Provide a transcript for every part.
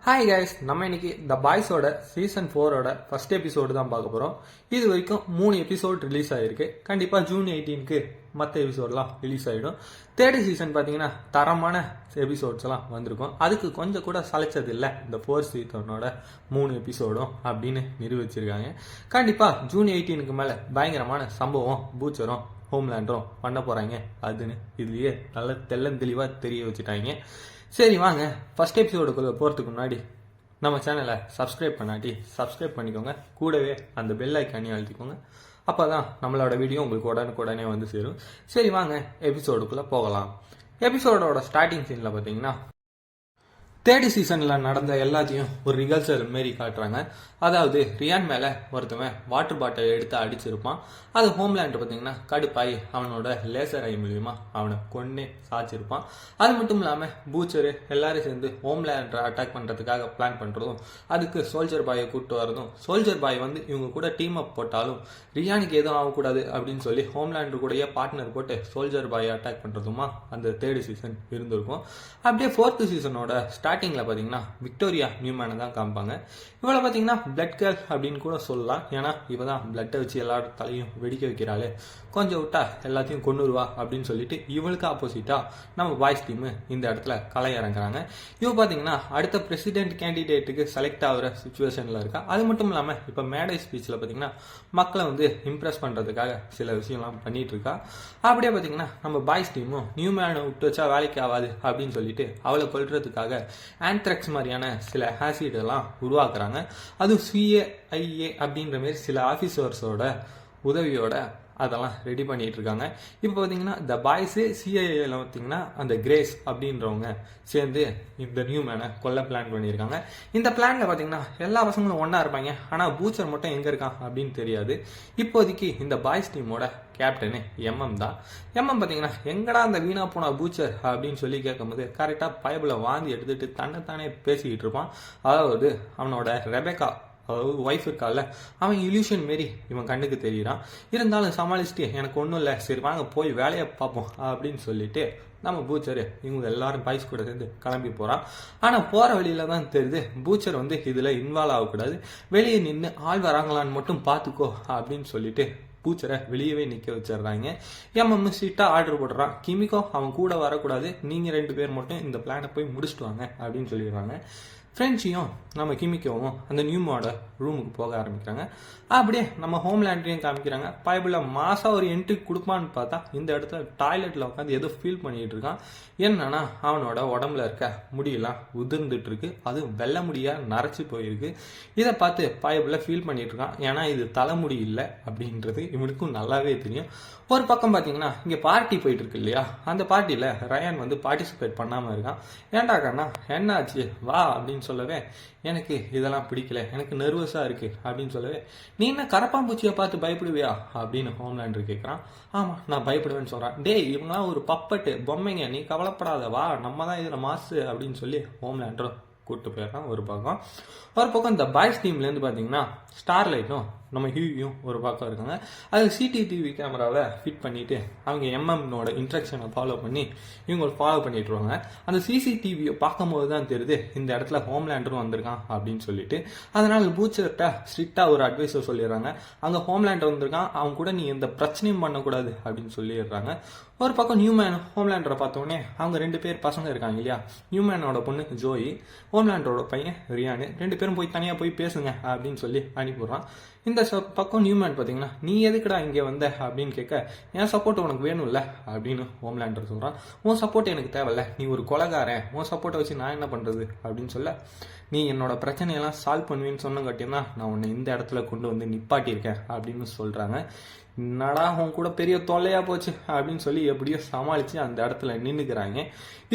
Hi guys, நம்ம இன்னைக்கு த பாய்ஸோட season 4ஓட first episode தான் பார்க்க போகிறோம். இது வரைக்கும் 3 எபிசோட் ரிலீஸ் ஆகிருக்கு. கண்டிப்பாக ஜூன் 18க்கு மற்ற எபிசோடெலாம் ரிலீஸ் ஆகிடும். தேர்ட் சீசன் பார்த்தீங்கன்னா தரமான எபிசோட்ஸ் எல்லாம் வந்திருக்கும். அதுக்கு கொஞ்சம் கூட சளைச்சது இல்லை இந்த 4th சீசனோட 3 எபிசோடும் அப்படின்னு நிரூபிச்சிருக்காங்க. கண்டிப்பாக ஜூன் 18க்கு மேலே பயங்கரமான சம்பவம் பூச்சரும் ஹோம்லேண்டரும் பண்ண போகிறாங்க அதுன்னு இதுலேயே நல்ல தெளிவாக தெரிய வச்சுட்டாங்க. சரி வாங்க, ஃபர்ஸ்ட் எபிசோடுக்குள்ளே போகிறதுக்கு முன்னாடி நம்ம சேனலை சப்ஸ்கிரைப் பண்ணாட்டி சப்ஸ்கிரைப் பண்ணிக்கோங்க. கூடவே அந்த பெல் ஐக்கானையும் அழுத்திக்கோங்க. அப்போ தான் நம்மளோட வீடியோ உங்களுக்கு உடனுக்குடனே வந்து சேரும். சரி வாங்க எபிசோடுக்குள்ளே போகலாம். எபிசோடோட ஸ்டார்டிங் சீனில் பார்த்தீங்கன்னா தேர்ட் சீசனில் நடந்த எல்லாத்தையும் ஒரு ரிகல்சல் மாரி காட்டுறாங்க. அதாவது ரியான் மேலே ஒருத்தவன் வாட்டர் பாட்டில் எடுத்து அடிச்சிருப்பான். அது ஹோம்லேண்ட் பார்த்தீங்கன்னா கடுப்பாய் அவனோட லேசர் ஐ மூலியமா அவனை கொன்னே சாச்சிருப்பான். அது மட்டும் இல்லாமல் பூச்சரு எல்லாரும் சேர்ந்து ஹோம்லேண்டை அட்டாக் பண்ணுறதுக்காக பிளான் பண்ணுறதும், அதுக்கு சோல்ஜர் பாயை கூப்பிட்டு வரதும், சோல்ஜர் பாய் வந்து இவங்க கூட டீம் அப் போட்டாலும் ரியானுக்கு எதுவும் ஆகக்கூடாது அப்படின்னு சொல்லி ஹோம்லேண்டு கூடயே பார்ட்னர் போட்டு சோல்ஜர் பாயை அட்டாக் பண்ணுறதுமா அந்த தேர்ட் சீசன் இருந்திருக்கும். அப்படியே 4th சீசனோட ஸ்டார்டிங்கில் பார்த்தீங்கன்னா விக்டோரியா நியூமேனை தான் காமிப்பாங்க. இவளை பார்த்தீங்கன்னா பிளட் கேர்ள் அப்படின்னு கூட சொல்லலாம். ஏன்னா இவ தான் பிளட்டை வச்சு எல்லாரும் தலையும் வெடிக்க வைக்கிறாளே, கொஞ்சம் விட்டா எல்லாத்தையும் கொண்டுருவா அப்படின்னு சொல்லிட்டு இவளுக்கு ஆப்போசிட்டா நம்ம பாய்ஸ் டீமு இந்த இடத்துல களை இறங்குறாங்க. இவ பார்த்தீங்கன்னா அடுத்த பிரசிடென்ட் கேண்டிடேட்டுக்கு செலக்ட் ஆகிற சுச்சுவேஷனில் இருக்கா. அது மட்டும் இல்லாமல் இப்போ மேடை ஸ்பீச்சில் பார்த்தீங்கன்னா மக்களை வந்து இம்ப்ரெஸ் பண்ணுறதுக்காக சில விஷயம்லாம் பண்ணிட்டு இருக்கா. அப்படியே பார்த்தீங்கன்னா நம்ம பாய்ஸ் டீமும் நியூமேனை விட்டு வச்சா வேலைக்கு ஆகாது அப்படின்னு சொல்லிட்டு அவளை கொல்றதுக்காக ஆந்த்ராக்ஸ் மாதிரியான சில ஆசிட் எல்லாம் உருவாக்குறாங்க. அதுவும் CIA அப்படின்ற மாதிரி சில ஆஃபீஸர்ஸோட உதவியோட அதெல்லாம் ரெடி பண்ணிட்டு இருக்காங்க. இப்போ பார்த்தீங்கன்னா த பாய்ஸு CIA பார்த்தீங்கன்னா அந்த கிரேஸ் அப்படின்றவங்க சேர்ந்து இந்த நியூமேனை கொல்ல பிளான் பண்ணியிருக்காங்க. இந்த பிளானில் பார்த்தீங்கன்னா எல்லா பசங்களும் ஒன்றா இருப்பாங்க. ஆனால் பூச்சர் மட்டும் எங்கே இருக்கான் அப்படின்னு தெரியாது. இப்போதைக்கு இந்த பாய்ஸ் டீமோட கேப்டனு தான். பார்த்தீங்கன்னா எங்கடா அந்த வீணா போனா பூச்சர் அப்படின்னு சொல்லி கேட்கும்போது கரெக்டாக பைபிளை வாந்தி எடுத்துட்டு தன்னைத்தானே பேசிக்கிட்டு இருப்பான். அதாவது அவனோட ரெபேக்கா அதாவது ஒய்ஃப் இருக்கால, அவன் இல்யூஷன் மாரி இவன் கண்ணுக்கு தெரியுறான். இருந்தாலும் சமாளிச்சுட்டு எனக்கு ஒன்றும் இல்லை, சரி வாங்க போய் வேலையை பார்ப்போம் அப்படின்னு சொல்லிட்டு நம்ம பூச்சர் இவங்க எல்லாரும் பாய்ஸ் கூட சேர்ந்து கிளம்பி போகிறான். ஆனால் போகிற வழியில தான் தெரியுது பூச்சர் வந்து இதில் இன்வால்வ் ஆகக்கூடாது, வெளியே நின்று ஆள் வராங்களான்னு மட்டும் பார்த்துக்கோ அப்படின்னு சொல்லிட்டு பூச்சரை வெளியவே நிற்க வச்சிடுறாங்க. ஸ்ட்ரிக்டாக ஆர்டர் போடுறான், கிமிக்கோ அவன் கூட வரக்கூடாது, நீங்கள் 2 பேர் மட்டும் இந்த பிளானை போய் முடிச்சுட்டு வாங்க அப்படின்னு சொல்லிடுறாங்க. ஃப்ரெண்ட்ஸையும் நம்ம கிமிக்கோவும் அந்த நியூமோட ரூமுக்கு போக ஆரம்பிக்கிறாங்க. அப்படியே நம்ம ஹோம்லேண்டையும் காமிக்கிறாங்க. பைபிளில் மாதம் ஒரு என்ட்ரி கொடுப்பான்னு பார்த்தா இந்த இடத்துல டாய்லெட்டில் உட்காந்து ஏதோ ஃபீல் பண்ணிகிட்டு இருக்கான். என்னன்னா அவனோட உடம்புல இருக்க முடியெல்லாம் உதிர்ந்துட்டு இருக்கு, அது வெள்ளை முடியாக நரைச்சி போயிருக்கு. இதை பார்த்து பைபிளில் ஃபீல் பண்ணிட்டு இருக்கான். ஏன்னா இது தலைமுடி இல்லை அப்படின்றது இவனுக்கும் நல்லாவே தெரியும். ஒரு பக்கம் பார்த்தீங்கன்னா இங்கே பார்ட்டி போயிட்டு இருக்கு இல்லையா, அந்த பார்ட்டியில் ரயான் வந்து பார்ட்டிசிபேட் பண்ணாமல் இருக்கான். ஏண்டாக்கண்ணா என்ன ஆச்சு வா அப்படின்னு சொல்லவே எனக்கு இதெல்லாம் பிடிக்கல, எனக்கு நர்வஸாக இருக்குது அப்படின்னு சொல்லவே நீ என்ன கரப்பாம்பூச்சியை பார்த்து பயப்படுவியா அப்படின்னு ஹோம்லேண்டர் கேட்குறான். ஆமாம் நான் பயப்படுவேன்னு சொல்கிறான். டேய் இவங்களாம் ஒரு பப்பட்டு பொம்மைங்க, நீ கவலைப்படாத வா நம்ம தான் இதில் மாசு அப்படின்னு சொல்லி ஹோம்லேண்டரும் கூப்பிட்டு போயிடறான். ஒரு பக்கம் இந்த பாய்ஸ் டீம்லேருந்து பார்த்தீங்கன்னா ஸ்டார்லைட்டும் நம்ம ஹியூயும் ஒரு பக்கம் இருக்காங்க. அது CCTV கேமராவை ஃபிட் பண்ணிவிட்டு அவங்க MMனோட இன்ஸ்ட்ரக்ஷனை ஃபாலோ பண்ணி இவங்க ஃபாலோ பண்ணிட்டுருவாங்க. அந்த CCTVயை பார்க்கும்போது தான் தெரியுது இந்த இடத்துல ஹோம்லேண்டரும் வந்திருக்கான் அப்படின்னு சொல்லிட்டு. அதனால் பூச்சர்கிட்ட ஸ்ட்ரிக்டாக ஒரு அட்வைஸர் சொல்லிடுறாங்க, அங்கே ஹோம்லேண்டர் வந்திருக்கான், அவங்க கூட நீ எந்த பிரச்சனையும் பண்ணக்கூடாது அப்படின்னு சொல்லிடுறாங்க. ஒரு பக்கம் நியூமேன் ஹோம்லேண்டரை பார்த்தோன்னே அவங்க 2 பேர் பசங்க இருக்காங்க இல்லையா, நியூமேனோட பொண்ணு ஜோயி, ஹோம்லேண்டரோட பையன் ரியானு, 2 பேரும் போய் தனியாக போய் பேசுங்க அப்படின்னு சொல்லி அனுப்பிடுறான். இந்த பக்கம் நியூமேன் பார்த்தீங்கன்னா நீ எதுக்குடா இங்கே வந்த அப்படின்னு கேட்க, என் சப்போர்ட் உனக்கு வேணும்ல அப்படின்னு ஹோம்லேண்டர் சொல்கிறான். உன் சப்போர்ட் எனக்கு தேவையில்ல, நீ ஒரு கொலைகாரன், உன் சப்போர்ட்டை வச்சு நான் என்ன பண்ணுறது அப்படின்னு சொல்ல, நீ என்னோட பிரச்சனையெல்லாம் சால்வ் பண்ணுவேன்னு சொன்ன காட்டினா நான் உன்னை இந்த இடத்துல கொண்டு வந்து நிப்பாட்டியிருக்கேன் அப்படின்னு சொல்கிறாங்க. என்னடா உன் கூட பெரிய தொல்லையா போச்சு அப்படின்னு சொல்லி எப்படியோ சமாளித்து அந்த இடத்துல நின்றுக்கிறாங்க.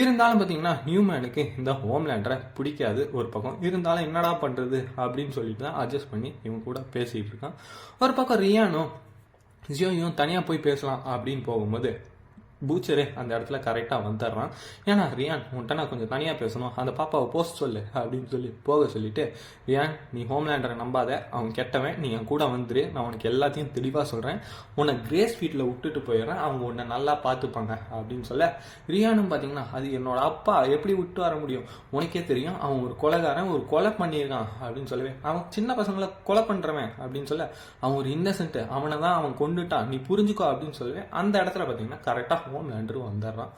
இருந்தாலும் பார்த்தீங்கன்னா நியூமேனுக்கு இந்த ஹோம்லேண்டரை பிடிக்காது ஒரு பக்கம். இருந்தாலும் என்னடா பண்ணுறது அப்படின்னு சொல்லிட்டு தான் அட்ஜஸ்ட் பண்ணி இவங்க கூட பேசிகிட்டு இருக்கான். ஒரு பக்கம் ரியானும் ஜியோயும் தனியாக போய் பேசலாம் அப்படின்னு போகும்போது பூச்சரே அந்த இடத்துல கரெக்டாக வந்துடுறான். ஏன்னா ரியான் உன்ட்ட நான் கொஞ்சம் தனியாக பேசணும், அந்த பாப்பாவை போஸ்ட் சொல்லு அப்படின்னு சொல்லி போக சொல்லிட்டு, ரியான் நீ ஹோம்லேண்டரை நம்பாத, அவன் கெட்டவன், நீ என் கூட வந்துரு, நான் உனக்கு எல்லாத்தையும் தெளிவாக சொல்கிறேன், உன்னை கிரேஸ் வீட்டில் விட்டுட்டு போயிடுறேன், அவங்க உன்னை நல்லா பார்த்துப்பாங்க அப்படின்னு சொல்ல, ரியானும் பார்த்தீங்கன்னா அது என்னோட அப்பா, எப்படி விட்டு வர முடியும், உனக்கே தெரியும் அவன் ஒரு கொலைகாரன், ஒரு கொலை பண்ணியிருக்கான் அப்படின்னு சொல்லவே, அவன் சின்ன பசங்களை கொலை பண்ணுறவன் அப்படின்னு சொல்ல, அவன் ஒரு இன்னசென்ட், அவனை தான் அவன் கொண்டுட்டான், நீ புரிஞ்சுக்கோ அப்படின்னு சொல்லவே, அந்த இடத்துல பார்த்தீங்கன்னா கரெக்டாக ஹோம்லேண்டர் வந்துடுறான்.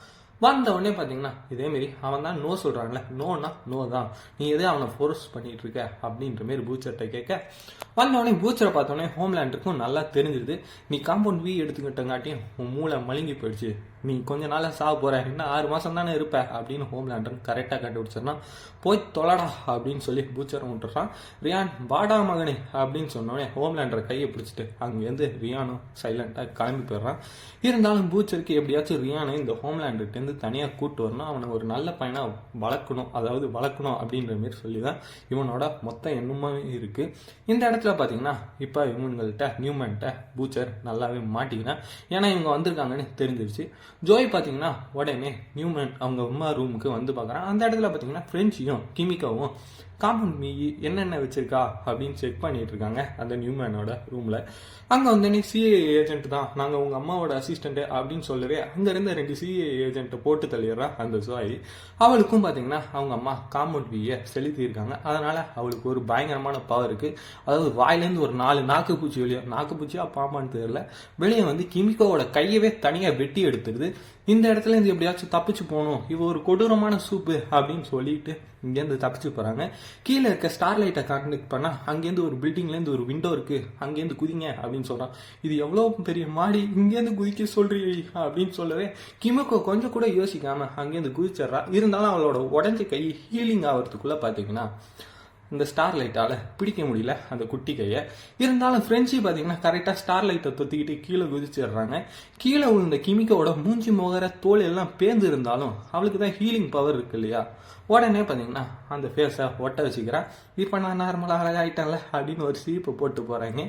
வந்த உடனே பார்த்தீங்கன்னா இதேமாரி அவன் தான் நோ சொல்கிறான்ல, நோனா நோ தான், நீ எதே அவனை ஃபோர்ஸ் பண்ணிட்டு இருக்க அப்படின்ற மாரி பூச்சர்கிட்ட கேட்க, வந்தவொடனே பூச்சரை பார்த்தோன்னே ஹோம்லேண்டருக்கும் நல்லா தெரிஞ்சிருது, நீ காம்பவுண்ட் வீ எடுத்துக்கிட்டங்காட்டியும் உன் மூளை மழுங்கி போயிடுச்சு, நீ கொஞ்ச நாளாக சாக போகிற, இன்னும் 6 மாதம் தானே இருப்ப அப்படின்னு ஹோம்லேண்டர் கரெக்டாக கண்டுபிடிச்சிடனா, போய் தொலைடா அப்படின்னு சொல்லி பூச்சரை விட்டுறான். ரியான் வாடா மகனே அப்படின்னு சொன்னோடனே ஹோம்லேண்டரை கையை பிடிச்சிட்டு அங்கேருந்து ரியானும் சைலண்டாக கிளம்பி போயிடுறான். இருந்தாலும் பூச்சருக்கு எப்படியாச்சும் ரியானை இந்த ஹோம்லேண்டர்கிட்டேருந்து தனியாக கூட்டு வரணும், அவனை ஒரு நல்ல பையனாக வளர்க்கணும் அப்படின்ற மாரி சொல்லி தான் இவனோட மொத்த எண்ணமாகவே இருக்குது. இந்த இடத்துல பார்த்தீங்கன்னா இப்போ இவங்கள்ட்ட நியூமன்ட்ட பூச்சர் நல்லாவே மாட்டிக்கினா, ஏன்னா இவங்க வந்திருக்காங்கன்னு தெரிஞ்சிருச்சு. ஜோய் பார்த்தீங்கன்னா உடனே நியூமன் அவங்க அம்மா ரூமுக்கு வந்து பார்க்குறான். அந்த இடத்துல பார்த்தீங்கன்னா ஃப்ரெஞ்சியும் கிமிக்காவும் காம்பவுண்ட் மீ என்னென்ன வச்சிருக்கா அப்படின்னு செக் பண்ணிட்டு இருக்காங்க அந்த நியூமேனோட ரூமில். அங்கே வந்து சிஏ ஏஜென்ட் தான், நாங்கள் உங்கள் அம்மாவோட அசிஸ்டண்ட்டு அப்படின்னு சொல்லவே அங்கேருந்து 2 சிஏ ஏஜென்ட்டை போட்டு தள்ளிடுறா அந்த ஜோய். அவளுக்கும் பார்த்தீங்கன்னா அவங்க அம்மா காம்பவுண்ட் வீயை செலுத்தியிருக்காங்க, அதனால் அவளுக்கு ஒரு பயங்கரமான பவர் இருக்குது. அதாவது வாயிலேருந்து ஒரு 4 நாக்குப்பூச்சி வெளியே, நாக்குப்பூச்சியா பாம்பான்னு தெரியல, வெளியே வந்து கிமிக்கோவோட கையவே தனியாக வெட்டி எடுத்துருது. இந்த இடத்துல இருந்து எப்படியாச்சும் தப்பிச்சு போகணும், இவ ஒரு கொடூரமான சூப்பு அப்படின்னு சொல்லிட்டு இங்கேருந்து தப்பிச்சு போகிறாங்க. கீழே இருக்க ஸ்டார்லைட்டை கான்டெக்ட் பண்ணால் அங்கேருந்து ஒரு பில்டிங்லேருந்து ஒரு விண்டோ இருக்குது, அங்கேருந்து குதிங்க அப்படின்னு சொல்கிறான். இது எவ்வளோ பெரிய மாடி, இங்கேருந்து குதிக்க சொல்கிறீ அப்படின்னு சொல்லவே கிமிக்கோ கொஞ்சம் கூட யோசிக்காமல் அங்கேருந்து குதிச்சிட்றா. இருந்தாலும் அவளோட உடஞ்ச கை ஹீலிங் ஆகிறதுக்குள்ளே பார்த்தீங்கன்னா இந்த ஸ்டார் லைட்டால் பிடிக்க முடியல அந்த குட்டி கையை. இருந்தாலும் ஃப்ரெண்ட்ஸி பார்த்தீங்கன்னா கரெக்டாக ஸ்டார் லைட்டை தொத்திக்கிட்டு கீழே குதிச்சிடுறாங்க. கீழே விழுந்த கிமிக்கோட மூஞ்சி முகர தோல் எல்லாம் பேர்ந்து இருந்தாலும் அவளுக்கு தான் ஹீலிங் பவர் இருக்கு இல்லையா, உடனே பார்த்தீங்கன்னா அந்த ஃபேஸை ஒட்ட வச்சுக்கிறான். இப்போ நான் நார்மலாக அழகாயிட்டேன்ல அப்படின்னு ஒரு சீப்பை போட்டு போகிறாங்க.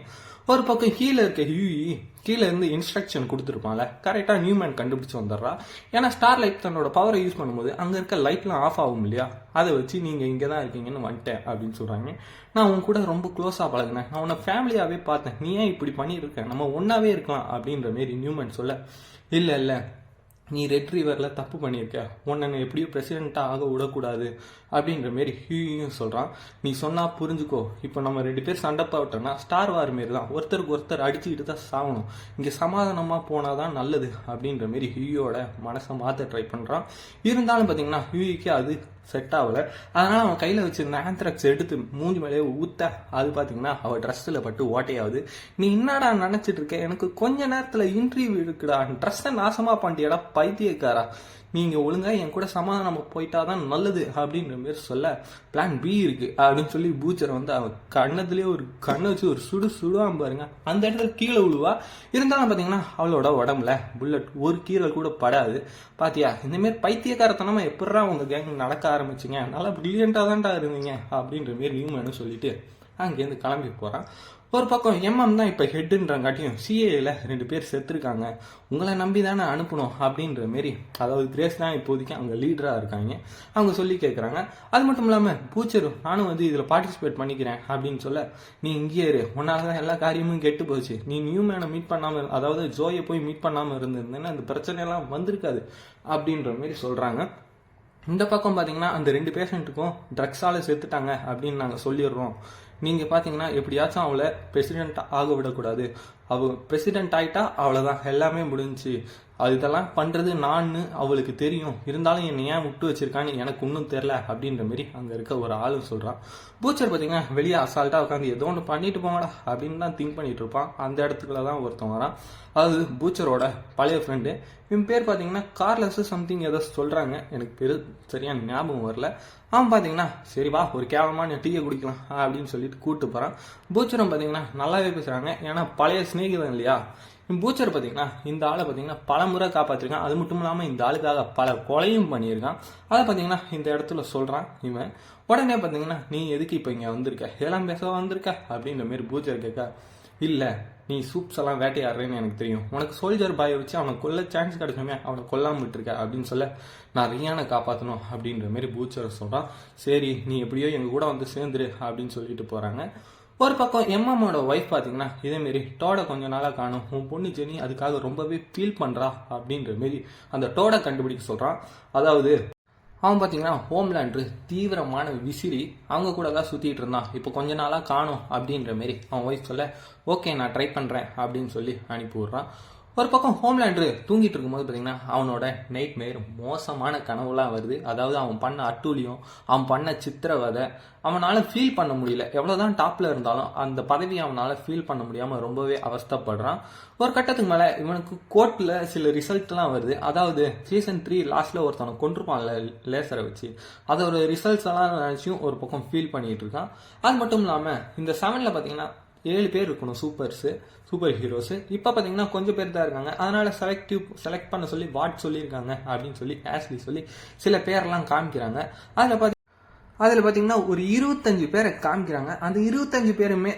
ஒரு பக்கம் கீழே இருக்க ஹியூயி கீழே இருந்து இன்ஸ்ட்ரக்ஷன் கொடுத்துருப்பான்ல, கரெக்டாக நியூமேன் கண்டுபிடிச்சி வந்துடுறா. ஏன்னா ஸ்டார் லைட் தன்னோட பவரை யூஸ் பண்ணும்போது அங்கே இருக்க லைட்லாம் ஆஃப் ஆகும் இல்லையா, அதை வச்சு நீங்கள் இங்கே தான் இருக்கீங்கன்னு வந்துட்டேன் அப்படின்னு சொல்கிறாங்க. நான் உன் கூட ரொம்ப க்ளோஸாக பழகினேன், நான் உன்னை ஃபேமிலியாகவே பார்த்தேன், நீ ஏன் இப்படி பண்ணியிருக்கேன், நம்ம ஒன்றாவே இருக்கலாம் அப்படின்ற மாரி நியூமேன் சொல்ல, இல்லை நீ ரெட் ரிவரில் தப்பு பண்ணியிருக்க, உன்னை எப்படியோ பிரசிடெண்ட்டாக ஆக விடக்கூடாது அப்படின்ற மாரி ஹியூயும் சொல்கிறான். நீ சொன்னால் புரிஞ்சுக்கோ, இப்போ நம்ம 2 பேர் சண்டை போட்டோம்னா ஸ்டார் வார் மாரி தான், ஒருத்தருக்கு ஒருத்தர் அடிச்சுக்கிட்டு தான் சாகணும், இங்கே சமாதானமாக போனால் தான் நல்லது அப்படின்ற மாரி ஹியூயோட மனசை மாற்ற ட்ரை பண்ணுறான். இருந்தாலும் பார்த்தீங்கன்னா ஹியூக்கு அது செட் ஆகலை. அதனால் அவன் கையில் வச்சிருந்த ஆந்த்ராக்ஸ் எடுத்து மூஞ்சி மேலேயே ஊற்ற அது பார்த்தீங்கன்னா அவள் ட்ரெஸ்ஸில் பட்டு ஓட்டையாகுது. நீ என்னடா நினச்சிட்டு இருக்க, எனக்கு கொஞ்ச நேரத்தில் இன்டர்வியூ இருக்குடா, ட்ரெஸ்ஸை நாசமாக பண்ணிட்டியடா பைத்தியக்காரா, நீங்கள் ஒழுங்காக என் கூட சமாதானம் போயிட்டா தான் நல்லது அப்படின்ற மாரி சொல்ல, பிளான் பி இருக்குது அப்படின்னு சொல்லி பூச்சரை வந்து அவன் கண்ணத்துலேயே ஒரு கண்ணை வச்சு ஒரு சுடுவான் பாருங்க. அந்த இடத்துல கீழே விழுவா. இருந்தாலும் பார்த்தீங்கன்னா அவளோட உடம்புல புல்லட் ஒரு கீரல் கூட படாது. பாத்தியா இந்தமாரி பைத்தியக்காரத்தனமாக எப்படா உங்கள் கேங் நடக்க ஆரம்பிச்சிங்க, நல்லா பிரில்லியண்ட்டாக தான்டா இருந்தீங்க அப்படின்ற மாரி நியூமேனு சொல்லிட்டு அங்கேருந்து கிளம்பி போகிறான். ஒரு பக்கம் எம்எம் தான் இப்போ ஹெட்டுன்றங்காட்டியும் சிஏல 2 பேர் செத்துருக்காங்க, உங்களை நம்பி தானே அனுப்பணும் அப்படின்ற மாரி, அதாவது கிரேஸ் தான் இப்போதைக்கு அவங்க லீடராக இருக்காங்க, அவங்க சொல்லி கேட்குறாங்க. அது மட்டும் இல்லாமல் பூச்சர் நானும் வந்து இதில் பார்ட்டிசிபேட் பண்ணிக்கிறேன் அப்படின்னு சொல்ல, நீ இங்கேயே இரு, உன்னால தான் எல்லா காரியமும் கெட்டு போச்சு, நீ நியூமேனை மீட் பண்ணாமல், அதாவது ஜோயை போய் மீட் பண்ணாமல் இருந்திருந்தேன்னா அந்த பிரச்சனையெல்லாம் வந்திருக்காது அப்படின்ற மாரி சொல்கிறாங்க. இந்த பக்கம் பார்த்தீங்கன்னா அந்த 2 பேஷண்ட்டுக்கும் ட்ரக்ஸால் செத்துட்டாங்க அப்படின்னு நாங்கள் சொல்லிடுறோம், நீங்கள் பார்த்தீங்கன்னா எப்படியாச்சும் அவளை பிரசிடெண்ட் ஆக விடக்கூடாது, அவள் பிரசிடெண்ட் ஆகிட்டா அவ்வளோதான் எல்லாமே முடிஞ்சிச்சு, அது இதெல்லாம் பண்ணுறது நான் அவளுக்கு தெரியும், இருந்தாலும் என்னை ஏன் விட்டு வச்சிருக்கான்னு எனக்கு இன்னும் தெரில அப்படின்ற மாரி அங்கே இருக்க ஒரு ஆளும் சொல்கிறான். பூச்சர் பார்த்தீங்கன்னா வெளியே அசால்ட்டாக உட்காந்து ஏதோ ஒன்று பண்ணிட்டு போங்கடா அப்படின்னு தான் திங்க் பண்ணிட்டு இருப்பான். அந்த இடத்துக்குள்ள தான் ஒருத்தன் வரான், அது பூச்சரோட பழைய ஃப்ரெண்டு. இவன் பேர் பார்த்தீங்கன்னா கார்லஸ் சம்திங் ஏதோ சொல்கிறாங்க, எனக்கு பேர் சரியான ஞாபகம் வரல. அவன் பார்த்தீங்கன்னா சரி வா ஒரு கேவலமான டீயை குடிக்கலாம் அப்படின்னு சொல்லிட்டு கூப்பிட்டு போகிறான். பூச்சரம் பார்த்தீங்கன்னா நல்லாவே பேசுகிறாங்க, ஏன்னா பழைய ஸ்நேகிதன் இல்லையா. பூச்சர் பார்த்தீங்கன்னா இந்த ஆளை பார்த்தீங்கன்னா பல முறை காப்பாற்றிருக்கான், அது மட்டும் இல்லாமல் இந்த ஆளுக்காக பல கொலையும் பண்ணியிருக்கான். அதை பார்த்தீங்கன்னா இந்த இடத்துல சொல்கிறான் இவன். உடனே பார்த்தீங்கன்னா நீ எதுக்கு இப்போ இங்கே வந்திருக்க, இதெல்லாம் பேச வந்திருக்க அப்படின்ற மாரி பூச்சர் கேட்க, இல்லை நீ சூப்ஸ் எல்லாம் வேட்டையாடுறேன்னு எனக்கு தெரியும், உனக்கு சோல்ஜர் பாயை வச்சு அவனை கொல்ல சான்ஸ் கிடைச்சுமே அவனை கொல்லாம விட்டுருக்க அப்படின்னு சொல்ல, நான் ரியானை காப்பாற்றணும் அப்படின்ற மாதிரி பூச்சர் சொல்கிறான். சரி நீ எப்படியோ எங்கள் கூட வந்து சேர்ந்துரு அப்படின்னு சொல்லிட்டு போகிறாங்க. ஒரு பக்கம் எம்எம்மோட ஒய்ஃப் பார்த்தீங்கன்னா இதேமாரி டோடை கொஞ்ச நாளாக காணும், உன் பொண்ணு ஜெனி அதுக்காக ரொம்பவே ஃபீல் பண்ணுறா அப்படின்ற மாரி அந்த டோடை கண்டுபிடிக்க சொல்கிறான். அதாவது அவன் பார்த்தீங்கன்னா ஹோம்லேண்டரு தீவிரமான விசிறி அவங்க கூட தான் சுற்றிட்டு இருந்தான், இப்போ கொஞ்ச நாளாக காணும் அப்படின்ற மாரி அவன் ஒய்ஃப் சொல்ல, ஓகே நான் ட்ரை பண்ணுறேன் அப்படின்னு சொல்லி அனுப்பி விட்றான். ஒரு பக்கம் ஹோம்லேண்டரு தூங்கிட்டு இருக்கும்போது பார்த்தீங்கன்னா அவனோட நைட் மேர் மோசமான கனவுலாம் வருது. அதாவது அவன் பண்ண அட்டூழியம், அவன் பண்ண சித்திரவதை அவனால் ஃபீல் பண்ண முடியல. எவ்வளோதான் டாப்பில் இருந்தாலும் அந்த பதவியை அவனால் ஃபீல் பண்ண முடியாமல் ரொம்பவே அவஸ்தப்படுறான். ஒரு கட்டத்துக்கு மேலே இவனுக்கு கோர்ட்டில் சில ரிசல்ட்லாம் வருது. அதாவது சீசன் 3 லாஸ்ட்டில் ஒருத்தவனை கொண்டிருப்பான்ல லேசரை வச்சு, அதோட ரிசல்ட்ஸ் எல்லாம் நினச்சியும் ஒரு பக்கம் ஃபீல் பண்ணிகிட்டு இருக்கான். அது மட்டும் இல்லாமல் இந்த 7ல் பார்த்தீங்கன்னா 7 பேர் இருக்கணும் சூப்பர் ஹீரோஸு. இப்போ பார்த்தீங்கன்னா கொஞ்சம் பேர் தான் இருக்காங்க. அதனால் செலக்ட் பண்ண சொல்லி வாட் சொல்லியிருக்காங்க அப்படின்னு சொல்லி ஆஷ்லி சொல்லி சில பேரெல்லாம் காமிக்கிறாங்க. அதில் பார்த்தீங்கன்னா ஒரு 25 பேரை காமிக்கிறாங்க. அந்த 25 பேருமே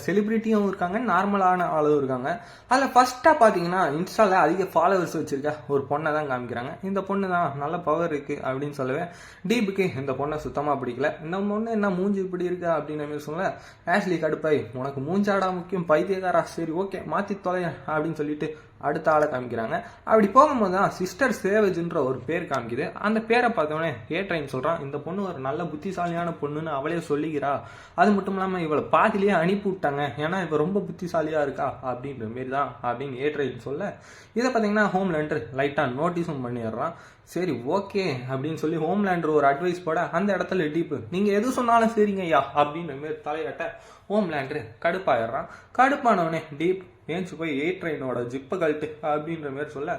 செலிபிரிட்டியும் இருக்காங்க, நார்மலான ஆளும் இருக்காங்க. அதில் ஃபர்ஸ்ட்டாக பார்த்தீங்கன்னா இன்ஸ்டாவில் அதிக ஃபாலோவர்ஸ் வச்சுருக்க ஒரு பொண்ணை தான் காமிக்கிறாங்க. இந்த பொண்ணு தான் நல்ல பவர் இருக்குது அப்படின்னு சொல்லவே டீப்புக்கு இந்த பொண்ணை சுத்தமாக பிடிக்கல. இந்த பொண்ணு என்ன மூஞ்சி இப்படி இருக்கா அப்படின்னு மாதிரி சொல்ல, ஆஷ்லி கடுப்பாய் உனக்கு மூஞ்சாடா முக்கியம் பைத்தியக்காரா, சரி ஓகே மாற்றி தொலைய அப்படின்னு சொல்லிட்டு அடுத்த ஆளை காமிக்கிறாங்க. அப்படி போகும்போது தான் சிஸ்டர் சேவேஜ்ன்ற ஒரு பேர் காமிக்குது. அந்த பேரை பார்த்தோன்னே ட்ரெயின் சொல்கிறான், இந்த பொண்ணு ஒரு நல்ல புத்திசாலியான பொண்ணுன்னு அவளே சொல்லிக்கிறா, அது மட்டும் இல்லாமல் இவளை பாதிலேயே அனுப்பி விட்டாங்க, ஏன்னா இவள் ரொம்ப புத்திசாலியாக இருக்கா அப்படின்ற மாரி தான் அப்படின்னு ட்ரெயின் சொல்ல, இதை பார்த்தீங்கன்னா ஹோம்லேண்டர் லைட்டாக நோட்டீஸும் பண்ணிடுறான். சரி ஓகே அப்படின்னு சொல்லி ஹோம்லேண்டர் ஒரு அட்வைஸ் போட அந்த இடத்துல டீப்பு நீங்கள் எது சொன்னாலும் சரிங்க ஐயா அப்படின்ற மாரி தலையாட்ட ஹோம்லேண்டர் கடுப்பாயிடுறான். கடுப்பானவனே டீப் ஏஞ்சி போய் ட்ரெயினோட ஜிப்பை கழட்டு அப்படின்ற மாதிரி சொல்ல,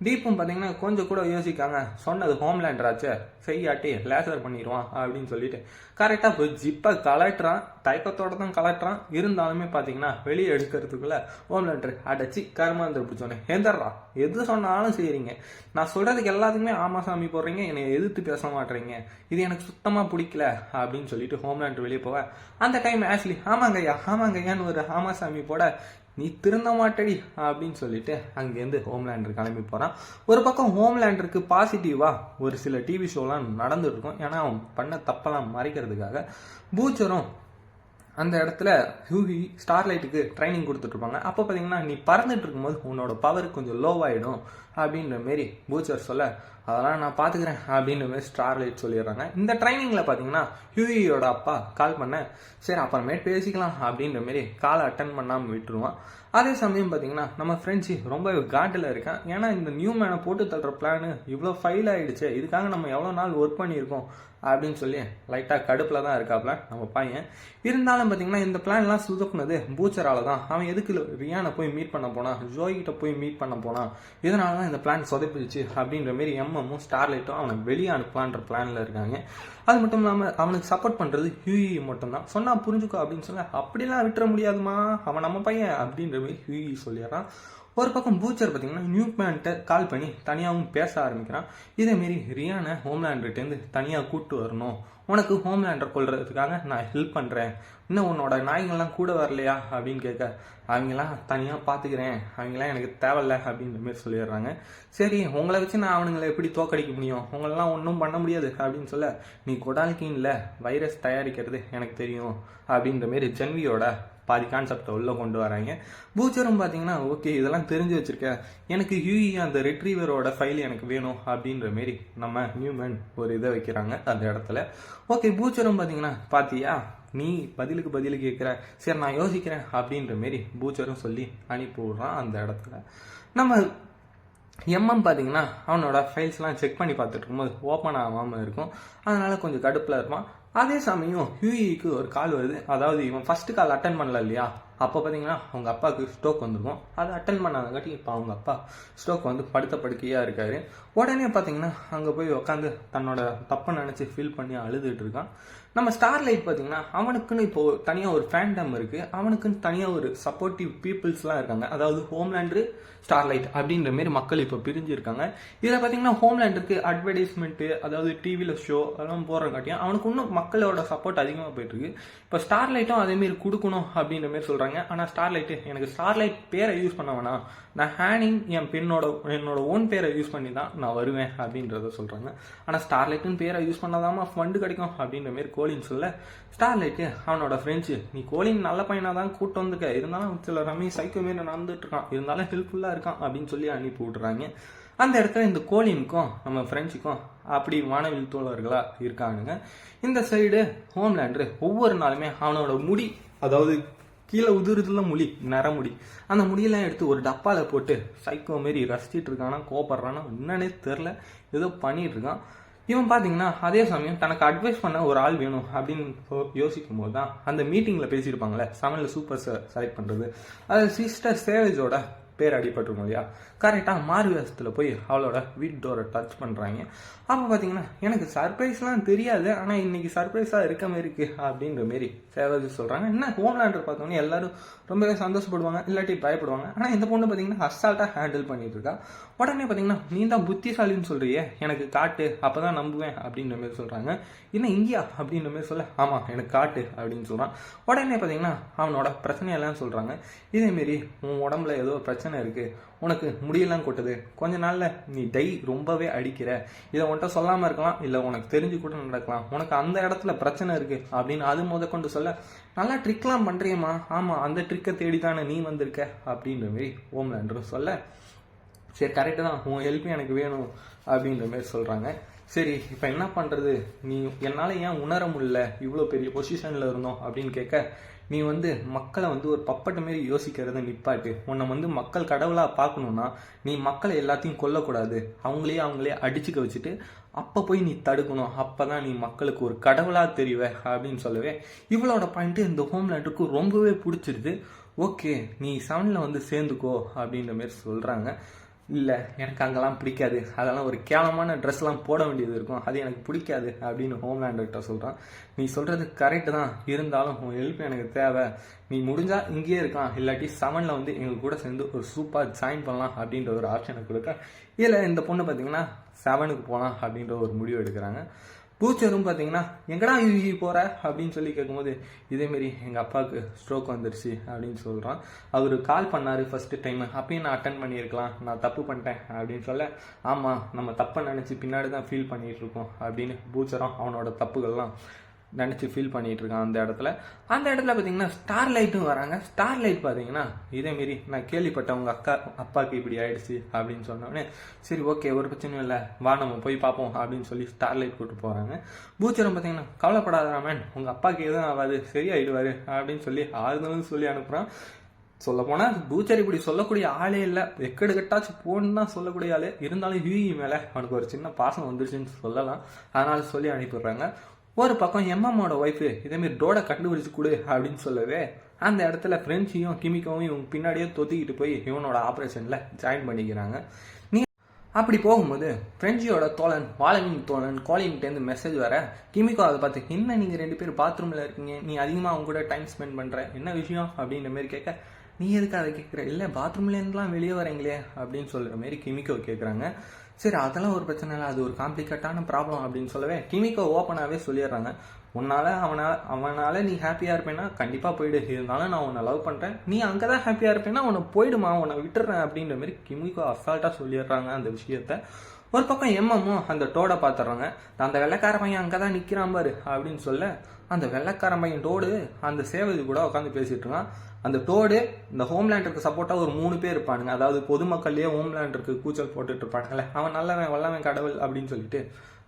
டீப்பும் பார்த்தீங்கன்னா கொஞ்சம் கூட யோசிக்காங்க, சொன்னது ஹோம்லேண்டராச்சே செய்யாட்டி லேசர் பண்ணிடுவான் அப்படின்னு சொல்லிட்டு கரெக்டாக போய் ஜிப்பை கலட்டுறான். தயக்கத்தோட தான் கலட்டுறான். இருந்தாலுமே பார்த்தீங்கன்னா வெளியே எடுக்கிறதுக்குள்ள ஹோம்லேண்டர் அடைச்சி கருமாந்திர பிடிச்சோன்னே எந்தர்றா எது சொன்னாலும் செய்கிறீங்க, நான் சொல்கிறதுக்கு எல்லாத்துக்குமே ஆமா சாமி போடுறீங்க, என்னை எதிர்த்து பேச மாட்டேறீங்க, இது எனக்கு சுத்தமாக பிடிக்கல அப்படின்னு சொல்லிட்டு ஹோம்லேண்டர் வெளியே போவ அந்த டைம் ஆஷ்லி ஆமாங்கய்யான்னு ஒரு ஆமாசாமி போட, நீ திருந்த மாட்டடி அப்படின்னு சொல்லிட்டு அங்கேருந்து ஹோம்லேண்டர் கிளம்பி போகிறான். ஒரு பக்கம் ஹோம்லேண்டருக்கு பாசிட்டிவாக ஒரு சில டிவி ஷோலாம் நடந்துட்டு இருக்கும். ஏன்னா அவன் பண்ண தப்பெல்லாம் மறைக்கிறதுக்காக பூச்சரும் அந்த இடத்துல ஹியூஹி ஸ்டார்லைட்டுக்கு ட்ரைனிங் கொடுத்துட்ருப்பாங்க. அப்போ பார்த்தீங்கன்னா நீ பறந்துட்டு இருக்கும்போது உன்னோட பவர் கொஞ்சம் லோவாகிடும் அப்படின்ற மாரி பூச்சர் சொல்ல, அதெல்லாம் நான் பார்த்துக்கிறேன் அப்படின்ற மாரி ஸ்டார்லைட் சொல்லிடுறாங்க. இந்த ட்ரைனிங்கில் பார்த்தீங்கன்னா ஹியூஹியோட அப்பா கால் பண்ண, சரி அப்புறமேட்டு பேசிக்கலாம் அப்படின்ற மாரி காலை அட்டன் பண்ணாமல் விட்டுருவான். அதே சமயம் பார்த்தீங்கன்னா நம்ம ஃப்ரெண்ட்ஸு ரொம்ப காட்டில் இருக்கான். ஏன்னா இந்த நியூ மேனை போட்டு தள்ளுற பிளானு இவ்வளோ ஃபைல் ஆகிடுச்சு, இதுக்காக நம்ம எவ்வளோ நாள் ஒர்க் பண்ணியிருக்கோம் அப்படின்னு சொல்லி லைட்டாக கடுப்பில் தான் இருக்காப்ல நம்ம பையன். இருந்தாலும் பார்த்தீங்கன்னா இந்த பிளான்லாம் சுதப்புனது பூச்சரால தான். அவன் எதுக்கு ரியானை போய் மீட் பண்ண போனான், ஜோய்கிட்ட போய் மீட் பண்ண போனான், இதனால தான் இந்த பிளான் சொதப்பிடுச்சு அப்படின்ற மாரி எம்எம்மும் ஸ்டார்லைட்டும் அவனை வெளியே அனுப்பலான்ற பிளானில் இருக்காங்க. அது மட்டும் இல்லாமல் அவனுக்கு சப்போர்ட் பண்ணுறது ஹியூஇ மட்டும்தான். சொன்னால் புரிஞ்சுக்கோ அப்படின்னு சொல்ல, அப்படிலாம் விட்டுற முடியாதுமா, அவன் நம்ம பையன் அப்படின்ற மாதிரி ஹியூஇ சொல்லிடுறான். ஒரு பக்கம் பூச்சர் பார்த்தீங்கன்னா நியூ மேன்கிட்ட கால் பண்ணி தனியாகவும் பேச ஆரம்பிக்கிறான். இதேமாரி ரியானை ஹோம்லேண்டர்கிட்டேருந்து தனியாக கூப்பிட்டு வரணும், உனக்கு ஹோம்லேண்டர் கொள்றதுக்காக நான் ஹெல்ப் பண்ணுறேன், இன்னும் உன்னோட நாய்கள்லாம் கூட வரலையா அப்படின்னு கேட்க, அவங்களாம் தனியாக பார்த்துக்கிறேன், அவங்களாம் எனக்கு தேவையில்லை அப்படின்ற மாரி சொல்லிடுறாங்க. சரி உங்களை வச்சு நான் அவனுங்களை எப்படி தோக்கடிக்க முடியும், உங்களெல்லாம் ஒன்றும் பண்ண முடியாது அப்படின்னு சொல்ல, நீ கொடால்கின்ல வைரஸ் தயாரிக்கிறது எனக்கு தெரியும் அப்படின்ற மாரி ஜென்வியோட பாதி கான்செப்டை உள்ளே கொண்டு வராங்க. பூச்சரும் பார்த்தீங்கன்னா ஓகே இதெல்லாம் தெரிஞ்சு வச்சுருக்கேன், எனக்கு ஹியூஇ அந்த ரிட்ரீவரோட ஃபைல் எனக்கு வேணும் அப்படின்ற மாரி நம்ம நியூமேன் ஒரு இதை வைக்கிறாங்க அந்த இடத்துல. ஓகே பூச்சரும் பார்த்தீங்கன்னா பார்த்தியா நீ பதிலுக்கு பதில் கேட்குற, சரி நான் யோசிக்கிறேன் அப்படின்ற மாரி பூச்சரும் சொல்லி அனுப்பி விட்றான் அந்த இடத்துல. நம்ம எம்எம் பார்த்தீங்கன்னா அவனோட ஃபைல்ஸ்லாம் செக் பண்ணி பார்த்துட்டு இருக்கும்போது ஓப்பன் ஆகாமல் இருக்கும். அதனால் கொஞ்சம் கடுப்பில் இருப்பான். அதே சமயம் ஹியூஇக்கு ஒரு கால் வருது. அதாவது இவன் ஃபஸ்ட்டு கால் அட்டன் பண்ணல இல்லையா, அப்போ பார்த்தீங்கன்னா அவங்க அப்பாவுக்கு ஸ்ட்ரோக் வந்துருக்கும். அதை அட்டன் பண்ணாதங்காட்டி இப்போ அவங்க அப்பா ஸ்ட்ரோக் வந்து படுத்த படுக்கையாக இருக்கார். உடனே பார்த்தீங்கன்னா அங்கே போய் உட்காந்து தன்னோட தப்பை நினச்சி ஃபீல் பண்ணி அழுதுட்டு இருக்கான். நம்ம ஸ்டார்லைட் பார்த்தீங்கன்னா அவனுக்குன்னு இப்போது தனியாக ஒரு ஃபேண்டம் இருக்குது, அவனுக்குன்னு தனியாக ஒரு சப்போர்ட்டிவ் பீப்புள்ஸ்லாம் இருக்காங்க. அதாவது ஹோம்லேண்டரு ஸ்டார்லைட் அப்படின்ற மாரி மக்கள் இப்போ பிரிஞ்சிருக்காங்க. இதில் பார்த்தீங்கன்னா ஹோம்லேண்டருக்கு அட்வர்டைஸ்மெண்ட்டு, அதாவது டிவியில் ஷோ அதெல்லாம் போடுறங்காட்டியும் அவனுக்கு இன்னும் மக்களோட சப்போர்ட் அதிகமாக போயிட்டுருக்கு. இப்போ ஸ்டார்லைட்டும் அதேமாரி கொடுக்கணும் அப்படின்ற மாரி சொல்கிறாங்க. சொல்கிறாங்க. ஆனால் ஸ்டார்லைட்டு எனக்கு ஸ்டார்லைட் பேரை யூஸ் பண்ண வேணாம், நான் ஹேனிங் என்னோட ஓன் பேரை யூஸ் பண்ணி தான் நான் வருவேன் அப்படின்றத சொல்கிறாங்க. ஆனால் ஸ்டார்லைட்டுன்னு பேரை யூஸ் பண்ணாதாமா ஃபண்டு கிடைக்கும் அப்படின்ற மாரி கோலின் சொல்ல, ஸ்டார்லைட்டு அவனோட ஃப்ரெண்ட்ஸு நீ கோலின் நல்ல பையனாக தான் கூப்பிட்டு வந்துக்க, இருந்தாலும் சில ரமி சைக்கோ மாரி நடந்துட்டு இருக்கான், இருந்தாலும் ஹெல்ப்ஃபுல்லாக இருக்கான் அப்படின்னு சொல்லி அனுப்பி விட்டுறாங்க. அந்த இடத்துல இந்த கோலினுக்கும் நம்ம ஃப்ரெண்ட்ஸுக்கும் அப்படி வானவில் தோழர்களாக இருக்கானுங்க. இந்த சைடு ஹோம்லேண்டர் ஒவ்வொரு நாளுமே அவனோட முடி, அதாவது கீழே உதிரதுல நரமுடி, அந்த முடியெல்லாம் எடுத்து ஒரு டப்பாவில் போட்டு சைக்கோ மாரி ரசிச்சிட்டு இருக்கானா, கோபப்படுறானா என்னன்னே தெரில, ஏதோ பண்ணிட்டு இருக்கான். இவன் பார்த்தீங்கன்னா அதே சமயம் தனக்கு அட்வைஸ் பண்ண ஒரு ஆள் வேணும் அப்படின்னு யோசிக்கும் போது தான் அந்த மீட்டிங்கில் பேசியிருப்பாங்களே சமையல் சூப்பர் செலக்ட் பண்ணுறது, அது சிஸ்டர் சேவேஜோட பேர் அடிபட்டுருக்கும் இல்லையா, கரெக்டாக மாறு வேஷத்தில் போய் அவளோட வீட் டோரை டச் பண்ணுறாங்க. அப்போ பார்த்தீங்கன்னா எனக்கு சர்ப்ரைஸ்லாம் தெரியாது, ஆனால் இன்னைக்கு சர்ப்ரைஸாக இருக்க மாரி இருக்கு அப்படின்ற மாரி சேவாஜி சொல்கிறாங்க. என்ன ஹோம்லேண்டர் பார்த்தோன்னே எல்லாரும் ரொம்பவே சந்தோஷப்படுவாங்க, இல்லாட்டி பயப்படுவாங்க. ஆனால் இந்த பொண்ணு பார்த்தீங்கன்னா அசால்ட்டாக ஹேண்டில் பண்ணிட்டு இருக்கா. உடனே பார்த்தீங்கன்னா நீ தான் புத்திசாலின்னு சொல்கிறியே, எனக்கு காட்டு அப்போ தான் நம்புவேன் அப்படின்ற மாரி சொல்கிறாங்க. இன்னும் இங்கேயா அப்படின்ற மாரி சொல்ல, ஆமாம் எனக்கு காட்டு அப்படின்னு சொல்கிறான். உடனே பார்த்தீங்கன்னா அவனோட பிரச்சனையெல்லாம் சொல்கிறாங்க. இதேமாரி உன் உடம்புல ஏதோ பிரச்சனை இருக்குது, உனக்கு முடியெல்லாம் கொட்டுது, கொஞ்ச நாளில் நீ ரொம்பவே அடிக்கிற, இதை உன்கிட்ட சொல்லாமல் இருக்கலாம், இல்லை உனக்கு தெரிஞ்சு கூட நடக்கலாம், உனக்கு அந்த இடத்துல பிரச்சனை இருக்குது அப்படின்னு அது கொண்டு சொல்ல, நல்லா ட்ரிக்லாம் பண்ணுறியம்மா, ஆமாம் அந்த ட்ரிக்கை தேடி தானே நீ வந்திருக்க அப்படின்ற மாரி ஹோம்லேண்டரும் சொல்ல, சரி கரெக்டு தான், உன் ஹெல்ப் எனக்கு வேணும் அப்படின்ற மாரி சொல்கிறாங்க. சரி இப்போ என்ன பண்ணுறது, நீ என்னால் ஏன் உணர முடியல, இவ்வளோ பெரிய பொசிஷனில் இருந்தோம் அப்படின்னு கேட்க, நீ மக்களை ஒரு பப்பட்டு மாரி யோசிக்கிறத நிப்பாட்டு, உன்னை மக்கள் கடவுளாக பார்க்கணுன்னா நீ மக்களை எல்லாத்தையும் கொல்லக்கூடாது, அவங்களே அடிச்சுக்க வச்சுட்டு அப்போ போய் நீ தடுக்கணும், அப்போ தான் நீ மக்களுக்கு ஒரு கடவுளாக தெரிவ அப்படின்னு சொல்லவே, இவளோட பாயிண்ட்டு இந்த ஹோம்லேண்டருக்கு ரொம்பவே பிடிச்சிருது. ஓகே நீ 7ல் சேர்ந்துக்கோ அப்படின்ற மாரி சொல்கிறாங்க. இல்லை எனக்கு அங்கெல்லாம் பிடிக்காது, அதெல்லாம் ஒரு கேவலமான ட்ரெஸ்லாம் போட வேண்டியது இருக்கும், அது எனக்கு பிடிக்காது அப்படின்னு ஹோம்லேண்டர்கிட்ட சொல்கிறான். நீ சொல்கிறது கரெக்டு தான், இருந்தாலும் உன் ஹெல்ப் எனக்கு தேவை, நீ முடிஞ்சால் இங்கேயே இருக்கலாம், இல்லாட்டி 7ல் எங்கள் கூட சேர்ந்து ஒரு சூப்பராக ஜாயின் பண்ணலாம் அப்படின்ற ஒரு ஆப்ஷனை கொடுக்க, இதில் இந்த பொண்ணு பார்த்தீங்கன்னா 7க்கு போகலாம் அப்படின்ற ஒரு முடிவு எடுக்கிறாங்க. பூச்சரும் பார்த்தீங்கன்னா எங்கடா யூஜி போகிற அப்படின்னு சொல்லி கேட்கும்போது, இதேமாரி எங்கள் அப்பாவுக்கு ஸ்ட்ரோக் வந்துருச்சு அப்படின்னு சொல்கிறான். அவர் கால் பண்ணார் ஃபஸ்ட்டு டைம், அப்பயும் நான் அட்டன் பண்ணியிருக்கலாம், நான் தப்பு பண்ணிட்டேன் அப்படின்னு சொல்ல, ஆமாம் நம்ம தப்பை நினச்சி பின்னாடி தான் ஃபீல் பண்ணிகிட்ருக்கோம் அப்படின்னு பூச்சரம் அவனோட தப்புகள்லாம் நினச்சி ஃபீல் பண்ணிகிட்டு இருக்கான். அந்த இடத்துல பார்த்தீங்கன்னா ஸ்டார்லைட்டும் வராங்க. ஸ்டார்லைட் பார்த்தீங்கன்னா இதேமாரி நான் கேள்விப்பட்டேன் உங்கள் அப்பாவுக்கு இப்படி ஆயிடுச்சு அப்படின்னு சொன்னோடனே, சரி ஓகே ஒரு பிரச்சனையும் இல்லை, வா நம்ம போய் பார்ப்போம் அப்படின்னு சொல்லி ஸ்டார்லைட் கூப்பிட்டு போகிறாங்க. பூச்சரம் பார்த்தீங்கன்னா கவலைப்படாத ராமன், உங்கள் அப்பாவுக்கு எதுவும் ஆகாது, சரியாயிடுவார் அப்படின்னு சொல்லி ஆறுதலும் சொல்லி அனுப்புகிறான். சொல்ல போனால் பூச்சர் இப்படி சொல்லக்கூடிய ஆளே இல்லை, எக்கடு கட்டாச்சும் போன்னு தான் சொல்லக்கூடிய ஆளே, இருந்தாலும் ஹியூஇ மேலே அவனுக்கு ஒரு சின்ன பாசம் வந்துருச்சுன்னு சொல்லலாம், அதனால சொல்லி அனுப்பிடுறாங்க. ஒரு பக்கம் எம்எம்மோட ஒய்ஃபு இதேமாரி டோடை கண்டுபிடிச்சு கொடு அப்படின்னு சொல்லவே, அந்த இடத்துல ஃப்ரெண்ட்ஸையும் கிமிக்காவும் இவங்க பின்னாடியே தொத்திக்கிட்டு போய் இவனோட ஆப்ரேஷனில் ஜாயின் பண்ணிக்கிறாங்க. நீ அப்படி போகும்போது ஃப்ரெண்ட்ஸியோட தோழன் கோலின்கிட்டேருந்து மெசேஜ் வர, கிமிக்கோ அதை பார்த்து, என்ன நீங்கள் 2 பேர் பாத்ரூமில் இருக்கீங்க, நீ அதிகமாக அவங்க கூட டைம் ஸ்பெண்ட் பண்ணுற, என்ன விஷயம் அப்படின்ற மாரி கேட்க, நீ எதுக்கு அதை கேட்குற, இல்லை பாத்ரூம்லேருந்துலாம் வெளியே வரீங்களே அப்படின்னு சொல்கிற மாரி கிமிக்கோ கேட்குறாங்க. சரி அதெல்லாம் ஒரு பிரச்சனை இல்லை, அது ஒரு காம்ப்ளிகேட்டான ப்ராப்ளம் அப்படின்னு சொல்லவே, கிமிக்கோ ஓப்பனாகவே சொல்லிடுறாங்க, அவனால் நீ ஹாப்பியாக இருப்பேன்னா கண்டிப்பாக போயிடு, இருந்தாலும் நான் உன்னை லவ் பண்ணுறேன், நீ அங்கே தான் ஹாப்பியாக இருப்பேன்னா உன்னை போயிடுமா, உன்னை விட்டுறேன் அப்படின்ற மாதிரி கிமிக்கோ அசால்ட்டாக சொல்லிடுறாங்க அந்த விஷயத்த. ஒரு பக்கம் எம்எம்மும் அந்த டோடை பார்த்துட்றாங்க, அந்த வெள்ளைக்கார பையன் அங்கே தான் நிற்கிறான் பாரு அப்படின்னு சொல்ல, அந்த வெள்ளைக்கார பையன் டோடு அந்த சேவதி கூட உட்காந்து பேசிட்டு இருக்கான். அந்த டோடு இந்த ஹோம்லேண்டருக்கு சப்போர்ட்டாக ஒரு 3 பேர் இருப்பானுங்க, அதாவது பொதுமக்கள்லேயே ஹோம்லேண்டருக்கு கூச்சல் போட்டுட்டு இருப்பானுங்களே, அவன் நல்லவன் வல்லவன் கடவுள் அப்படின்னு சொல்லிட்டு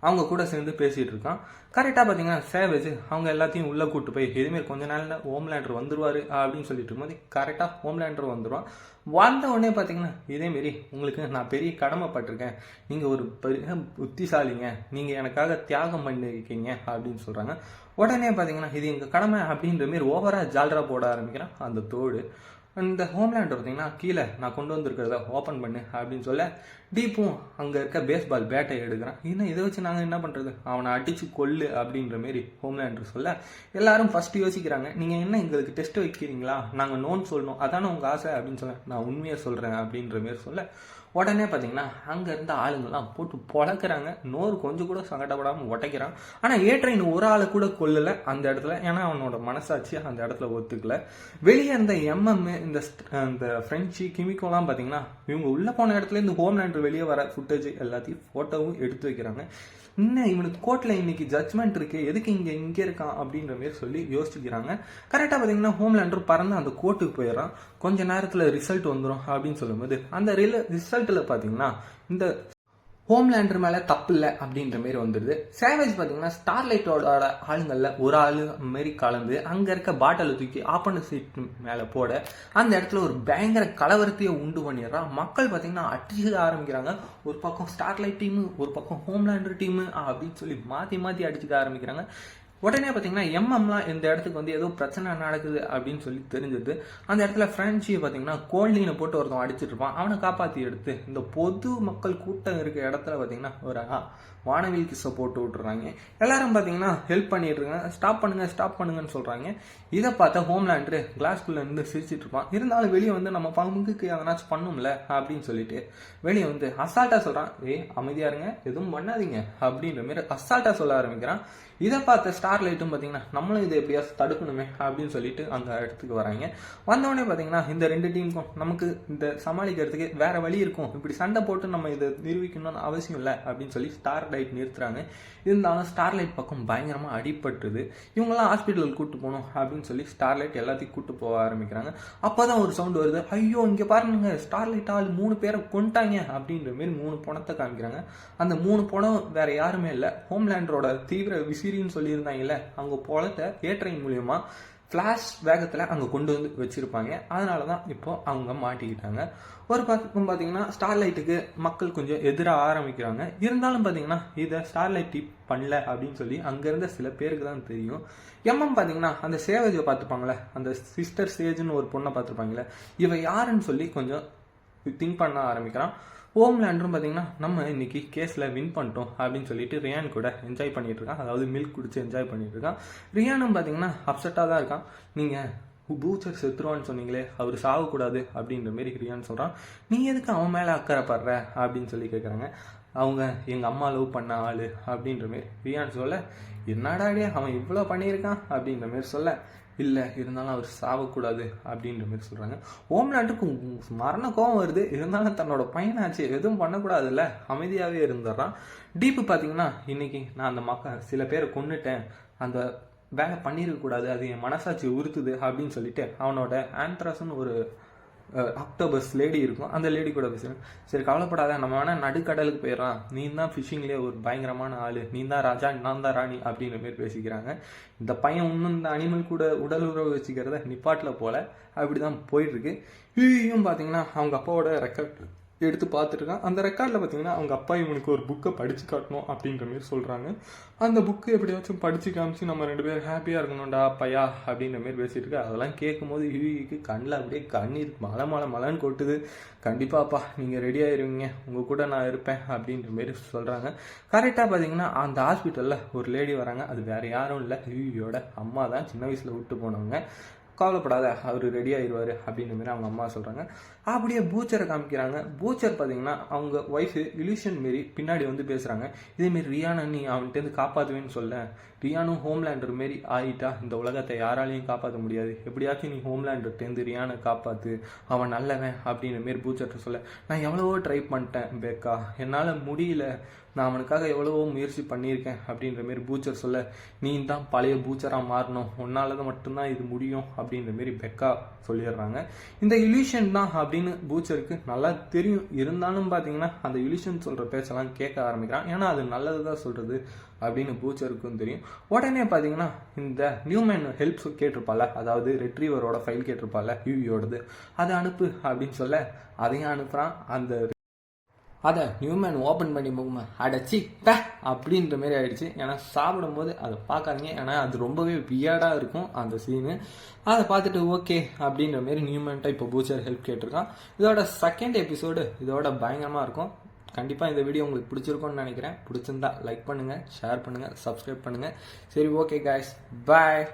அவங்க கூட சேர்ந்து பேசிகிட்டு இருக்கான். கரெக்டாக பார்த்தீங்கன்னா சேவேஜ் அவங்க எல்லாத்தையும் உள்ளே கூப்பிட்டு போய் இதுமாரி கொஞ்ச நாளில் ஹோம்லேண்டர் வந்துருவார் அப்படின்னு சொல்லிட்டு இருக்கும்போது கரெக்டாக ஹோம்லேண்டர் வந்துடுவான். வந்த உடனே பார்த்தீங்கன்னா இதேமாரி உங்களுக்கு நான் பெரிய கடமைப்பட்டிருக்கேன், நீங்கள் ஒரு பெரிய புத்திசாலிங்க, நீங்கள் எனக்காக தியாகம் பண்ணியிருக்கீங்க அப்படின்னு சொல்கிறாங்க. உடனே பார்த்தீங்கன்னா இது எங்கள் கடமை அப்படின்ற மாரி ஓவராக ஜால்ரா போட ஆரம்பிக்கிறான் அந்த தோடு. இந்த ஹோம்லேண்டர் பார்த்தீங்கன்னா கீழே நான் கொண்டு வந்திருக்கிறத ஓப்பன் பண்ணு அப்படின்னு சொல்ல, டீப்பும் அங்கே இருக்க பேஸ்பால் பேட்டை எடுக்கிறான். இன்னும் இதை வச்சு நாங்கள் என்ன பண்ணுறது, அவனை அடித்து கொல்லு அப்படின்ற மாரி ஹோம்லேண்டர் சொல்ல, எல்லாரும் ஃபஸ்ட்டு யோசிக்கிறாங்க, நீங்கள் என்ன எங்களுக்கு டெஸ்ட் வைக்கிறீங்களா, நாங்கள் நோன் சொல்லணும் அதானே உங்கள் ஆசை அப்படின்னு சொல்ல, நான் உண்மையாக சொல்கிறேன் அப்படின்ற மாரி சொல்ல, உடனே பார்த்தீங்கன்னா அங்கே இருந்த ஆளுங்கெல்லாம் போட்டு பொழக்கிறாங்க. நோறு கொஞ்சம் கூட சங்கடப்படாமல் உடைக்கிறான். ஆனால் ஏட்ரைன் ஒரு ஆளை கூட கொல்லலை அந்த இடத்துல. ஏன்னா அவனோட மனசாட்சி அந்த இடத்துல ஒத்துக்கல. வெளியே இருந்த இந்த ஃப்ரெஞ்சு கிமிக்கோலாம் பார்த்தீங்கன்னா இவங்க உள்ளே போன இடத்துல இந்த ஹோம்லேண்டர் வெளியே வர ஃபுட்டேஜ் எல்லாத்தையும் ஃபோட்டோவும் எடுத்து வைக்கிறாங்க. இன்னும் இவனுக்கு கோர்ட்டில் இன்னைக்கு ஜட்மெண்ட் இருக்கு, எதுக்கு இங்கே இருக்கான் அப்படின்ற மாதிரி சொல்லி யோசிக்கிறாங்க. கரெக்டாக பார்த்தீங்கன்னா ஹோம்லேண்டர் பறந்து அந்த கோர்ட்டுக்கு போயிடறான். கொஞ்ச நேரத்தில் ரிசல்ட் வந்துடும் அப்படின்னு சொல்லும்போது அந்த ரிசல்ட்டில் பார்த்தீங்கன்னா இந்த ஹோம்லேண்டர் மேலே தப்பு இல்லை அப்படின்ற மாரி வந்துடுது. சேவேஜ் பார்த்தீங்கன்னா ஸ்டார்லைட்டோட ஆளுங்களில் ஒரு ஆளு மாரி கலந்து அங்கே இருக்க பாட்டிலை தூக்கி ஆப்போசிட் மேலே போட அந்த இடத்துல ஒரு பயங்கர கலவரத்தையே உண்டு பண்ணிடுறான். மக்கள் பார்த்தீங்கன்னா அடிச்சு ஆரம்பிக்கிறாங்க. ஒரு பக்கம் ஸ்டார்லைட் டீமு, ஒரு பக்கம் ஹோம்லேண்டர் டீமு அப்படின்னு சொல்லி மாற்றி அடிச்சுக்க ஆரம்பிக்கிறாங்க. உடனே பார்த்தீங்கன்னா எம்எம்லாம் இந்த இடத்துக்கு வந்து ஏதோ பிரச்சனை நடக்குது அப்படின்னு சொல்லி தெரிஞ்சது. அந்த இடத்துல ஃப்ரெண்ட்ஷியை பார்த்தீங்கன்னா கோல்டீனை போட்டு ஒருத்தன் அடிச்சுட்டு இருப்பான். அவனை காப்பாற்றி எடுத்து இந்த பொது மக்கள் கூட்டம் இருக்க இடத்துல பார்த்தீங்கன்னா ஒரு வானவில் கிஸ்ஸை போட்டு விட்டுறாங்க. எல்லாரும் பார்த்தீங்கன்னா ஹெல்ப் பண்ணிட்டு இருக்காங்க. ஸ்டாப் பண்ணுங்கன்னு சொல்கிறாங்க. இதை பார்த்தா ஹோம்லேண்டர் கிளாஸ்குள்ளே இருந்து சிரிச்சிட்டு இருப்பான். இருந்தாலும் வெளியே வந்து நம்ம பங்குக்கு எதனாச்சும் பண்ணும்ல அப்படின்னு சொல்லிட்டு வெளியே வந்து அசால்ட்டாக சொல்கிறான். அமைதியா இருங்க, எதுவும் பண்ணாதீங்க அப்படின்ற மாதிரி அசால்ட்டாக சொல்ல ஆரம்பிக்கிறான். இதை பார்த்த ஸ்டார்லைட்டும் பார்த்தீங்கன்னா நம்மளும் இதை எப்படியாச்சும் தடுக்கணுமே அப்படின்னு சொல்லிட்டு அந்த இடத்துக்கு வராங்க. வந்தவொடனே பார்த்தீங்கன்னா இந்த ரெண்டு டீமுக்கும் நமக்கு இந்த சமாளிக்கிறதுக்கு வேற வழி இருக்கும், இப்படி சண்டை போட்டு நம்ம இதை நிரூபிக்கணும்னு அவசியம் இல்லை அப்படின்னு சொல்லி ஸ்டார்லைட் நிறுத்துறாங்க. இருந்தாலும் ஸ்டார்லைட் பக்கம் பயங்கரமாக அடிபட்டுருது. இவங்கெல்லாம் ஹாஸ்பிட்டலுக்கு கூப்பிட்டு போகணும் அப்படின்னு சொல்லி ஸ்டார்லைட் எல்லாத்தையும் கூப்பிட்டு போக ஆரம்பிக்கிறாங்க. அப்போதான் ஒரு சவுண்ட் வருது. ஐயோ இங்கே பாருங்க, ஸ்டார்லைட் ஆள் 3 பேரை கொண்டாங்க அப்படின்ற மாரி 3 பணத்தை காமிக்கிறாங்க. அந்த 3 பணம் வேற யாருமே இல்லை, ஹோம்லேண்டரோட தீவிர விசிறின்னு சொல்லியிருந்தாங்கல்ல, அவங்க பணத்தை ஏட்ரைன் மூலியமா ஃப்ளாஷ் வேகத்தில் அங்கே கொண்டு வந்து வச்சுருப்பாங்க. அதனால தான் இப்போ அவங்க மாட்டிக்கிட்டாங்க. ஒரு பக்கம் பார்த்தீங்கன்னா ஸ்டார்லைட்டுக்கு மக்கள் கொஞ்சம் எதிராக ஆரம்பிக்கிறாங்க. இருந்தாலும் பார்த்தீங்கன்னா இதை ஸ்டார்லைட் பண்ணல அப்படின்னு சொல்லி அங்கேருந்த சில பேருக்கு தான் தெரியும். எம்எம் பார்த்தீங்கன்னா அந்த சேவேஜை பார்த்துப்பாங்களே, அந்த சிஸ்டர் சேஜ்னு ஒரு பொண்ணை பார்த்துருப்பாங்களே, இவ யாருன்னு சொல்லி கொஞ்சம் திங்க் பண்ண ஆரம்பிக்கிறான். ஹோம்லேண்டரும் பார்த்தீங்கன்னா நம்ம இன்னைக்கு கேஸில் வின் பண்ணிட்டோம் அப்படின்னு சொல்லிட்டு ரியான் கூட என்ஜாய் பண்ணிட்டு இருக்கான். அதாவது மில்க் குடிச்சு என்ஜாய் பண்ணிட்டு இருக்கான். ரியானும் பார்த்தீங்கன்னா அப்செட்டாக தான் இருக்கான். நீங்கள் பூச்சர் செத்துருவான்னு சொன்னீங்களே, அவர் சாகக்கூடாது அப்படின்ற மாரி ரியான் சொல்கிறான். நீ எதுக்கு அவன் மேலே அக்கறைப்படுற அப்படின்னு சொல்லி கேட்குறாங்க. அவங்க எங்கள் அம்மா லவ் பண்ண ஆள் அப்படின்ற மாரி ரியான் சொல்ல, என்னடாடியே அவன் இவ்வளோ பண்ணியிருக்கான் அப்படின்ற மாரி சொல்ல, இல்லை இருந்தாலும் அவர் சாவக்கூடாது அப்படின்ற மாதிரி சொல்கிறாங்க. ஹோம்லேண்டுக்கு மரண கோவம் வருது. இருந்தாலும் தன்னோட பையனாச்சு எதுவும் பண்ணக்கூடாதுல்ல, அமைதியாகவே இருந்துடுறான். டீப்பு பார்த்தீங்கன்னா இன்னைக்கு நான் அந்த சில பேரை கொன்னுட்டேன், அந்த வேலை பண்ணியிருக்கக்கூடாது, அது என் மனசாட்சி உறுத்துது அப்படின்னு சொல்லிட்டு அவனோட ஆந்த்ராஸ்ன்னு ஒரு அக்டோபஸ் லேடி இருக்கும், அந்த லேடி கூட பேசுகிறேன். சரி கவலைப்படாத, நம்ம வேணால் நடுக்கடலுக்கு போயிடலாம், நீ தான் ஃபிஷிங்லேயே ஒரு பயங்கரமான ஆள், நீ தான் ராஜா நான் தான் ராணி அப்படின்ற மாரி பேசிக்கிறாங்க. இந்த பையன் இன்னும் இந்த அனிமல் கூட உடல் உறவு வச்சுக்கிறத நிப்பாட்டில் போல அப்படி தான் போயிட்டுருக்கு. இவயும் பார்த்தீங்கன்னா அவங்க அப்பாவோட ரெக்கார்ட் எடுத்து பார்த்துருக்கான். அந்த ரெக்கார்டில் பார்த்தீங்கன்னா அவங்க அப்பா இவனுக்கு ஒரு புக்கை படித்து காட்டணும் அப்படின்ற மாரி சொல்கிறாங்க. அந்த புக்கு எப்படியாச்சும் படித்து காமிச்சு நம்ம 2 பேரும் ஹாப்பியாக இருக்கணும்டா பையா அப்படின்ற மாரி பேசிட்டு இருக்கு. அதெல்லாம் கேட்கும்போது யூவிக்கு கண்ணில் அப்படியே கண்ணீர் மலைன்னு கொட்டுது. கண்டிப்பாப்பா நீங்கள் ரெடி ஆயிருவீங்க, உங்கள் கூட நான் இருப்பேன் அப்படின்ற மாரி சொல்கிறாங்க. கரெக்டாக பார்த்தீங்கன்னா அந்த ஹாஸ்பிட்டலில் ஒரு லேடி வராங்க. அது வேறு யாரும் இல்லை, யூவியோட அம்மா தான், சின்ன வயசில் விட்டு போனவங்க. கவலைப்படாத அவர் ரெடி ஆயிடுவார் அப்படின்ற மாதிரி அவங்க அம்மா சொல்கிறாங்க. அப்படியே பூச்சரை காமிக்கிறாங்க. பூச்சர் பார்த்தீங்கன்னா அவங்க ஒய்ஃபு இலியூஷன் மாரி பின்னாடி வந்து பேசுகிறாங்க. இதேமாரி ரியானை நீ அவன்கிட்டருந்து காப்பாற்றுவேன்னு சொல்ல, ரியானும் ஹோம்லேண்டர் மாரி ஆகிட்டா இந்த உலகத்தை யாராலையும் காப்பாற்ற முடியாது, எப்படியாச்சும் நீ ஹோம்லேண்டர்கிட்டேருந்து ரியானை காப்பாற்று, அவன் நல்லவன் அப்படின்ற மாரி பூச்சர்கிட்ட சொல்ல, நான் எவ்வளவோ ட்ரை பண்ணிட்டேன் பேக்கா, என்னால் முடியல, நான் அவனுக்காக எவ்வளவோ முயற்சி பண்ணியிருக்கேன் அப்படின்ற மாரி பூச்சர் சொல்ல, நீ தான் பழைய பூச்சராக மாறணும், உன்னால தான் மட்டும்தான் இது முடியும் அப்படின்ற மாரி பெக்கா சொல்லிடுறாங்க. இந்த இலியூஷன் தான் அப்படின்னு பூச்சருக்கு நல்லா தெரியும். இருந்தாலும் பார்த்தீங்கன்னா அந்த இலியூஷன் சொல்கிற பேச்செல்லாம் கேட்க ஆரம்பிக்கிறான். ஏன்னா அது நல்லது தான் சொல்கிறது அப்படின்னு பூச்சருக்கும் தெரியும். உடனே பார்த்தீங்கன்னா இந்த நியூமேன் ஹெல்ப் கேட்டிருப்பால, அதாவது ரெட்ரீவரோட ஃபைல் கேட்டிருப்பால யூவியோடது, அதை அனுப்பு அப்படின்னு சொல்ல அதையும் அனுப்புகிறான். அதை நியூமேன் ஓப்பன் பண்ணி போகுமா அடைச்சி அப்படின்ற மாரி ஆயிடுச்சு. ஏன்னா சாப்பிடும்போது அதை பார்க்காதீங்க, ஏன்னா அது ரொம்பவே வியர்டாக இருக்கும் அந்த சீனு. அதை பார்த்துட்டு ஓகே அப்படின்ற மாரி நியூமேன்ட்ட இப்போ பூச்சர் ஹெல்ப் கேட்டிருக்கான். இதோட செகண்ட் எபிசோடு இதோட பயங்கரமாக இருக்கும். கண்டிப்பாக இந்த வீடியோ உங்களுக்கு பிடிச்சிருக்கும்னு நினைக்கிறேன். பிடிச்சிருந்தா லைக் பண்ணுங்கள், ஷேர் பண்ணுங்கள், சப்ஸ்கிரைப் பண்ணுங்கள். சரி ஓகே காய்ஸ், பாய்.